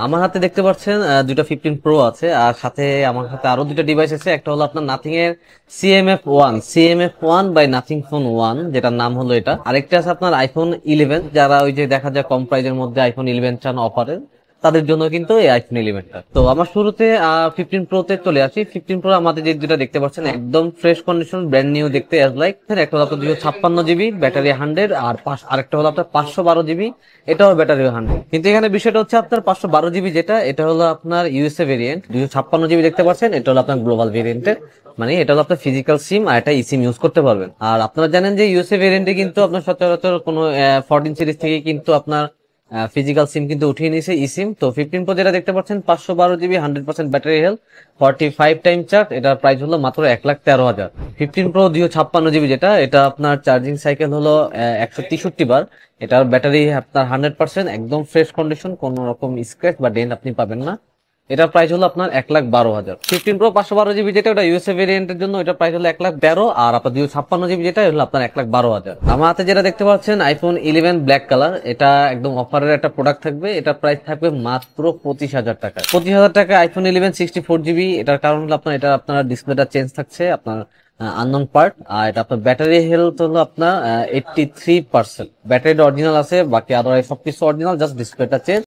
আমার হাতে দেখতে পাচ্ছেন দুইটা 15 প্রো আছে, আর সাথে আমার হাতে আরো দুইটা ডিভাইস আছে। একটা হলো আপনার নাথিং এর CMF one by Nothing phone one, যেটার নাম হলো এটা। আরেকটা আছে আপনার আইফোন 11, যারা ওই যে দেখা যায় কম প্রাইজের মধ্যে আইফোন 11 চান অফারে, তাদের জন্য কিন্তু এই আইফোন 11টা। তো আমার শুরুতে 15 প্রোতে চলে আসি। 15 প্রো আমাদের যে দুটা দেখতে পাচ্ছেন একদম ফ্রেশ কন্ডিশন, ব্র্যান্ড নিউ দেখতে অ্যাজ লাইক। একটা হলো আপনার 256 জিবি, ব্যাটারি 100, আর আরেকটা হলো আপনার 512 জিবি, এটাও ব্যাটারি 100। কিন্তু এখানে বিষয়টা হচ্ছে আপনার 512 জিবি যেটা, এটা হলো আপনার ইউএসএ ভেরিয়েন্ট। 256 জিবি দেখতে পাচ্ছেন, এটা হলো আপনার গ্লোবাল ভেরিয়েন্টের, মানে এটা হলো আপনার ফিজিক্যাল সিম আর এটা ইসিম ইউজ করতে পারবেন। আর আপনারা জানেন যে ইউএসএ ভেরিয়েন্টে কিন্তু আপনার সচরাচর কোনো 14 সিরিজ থেকে কিন্তু আপনার ফিজিক্যাল সিম কিন্তু উঠিয়ে নিয়েছে ইসিম। তো 15 প্রো যেটা দেখতে পাচ্ছেন 512 GB, 100% battery health, 45 time charge, এটার প্রাইস হলো মাত্র 1,13,000। 15 প্রো 256 জিবি যেটা, এটা আপনার চার্জিং সাইকেল হলো 163 বার। এটার ব্যাটারি আপনার 100%, একদম ফ্রেশ কন্ডিশন, কোনো রকম স্ক্র্যাচ বা ডেন্ট আপনি পাবেন না। এটার প্রাইস হলো আপনার 1,12,000। 15 প্রো 512 জিবি যেটা, ওটা ইউএসএ ভেরিয়েন্টের জন্য এটার প্রাইস হলো 1,13,000, আর আপনার 256 জিবি যেটা হলো আপনার 1,12,000। আমার হাতে যেটা দেখতে পাচ্ছেন আইফোন 11 ব্ল্যাক কালার, এটা একদম অফারের একটা প্রোডাক্ট থাকবে। এটার প্রাইস থাকবে মাত্র 25,000 টাকা। 25,000 টাকা আইফোন 11 64 জিবি। এটার কারণ হলো আপনার এটা আপনার ডিসপ্লেটা চেঞ্জ থাকছে, আপনার আননোন পার্ট। আর এটা আপনার ব্যাটারি হেলথ হলো আপনার 83%। ব্যাটারিটা অরিজিনাল আছে, বাকি আরো সবকিছু অরিজিনাল, জাস্ট ডিসপ্লেটা চেঞ্জ।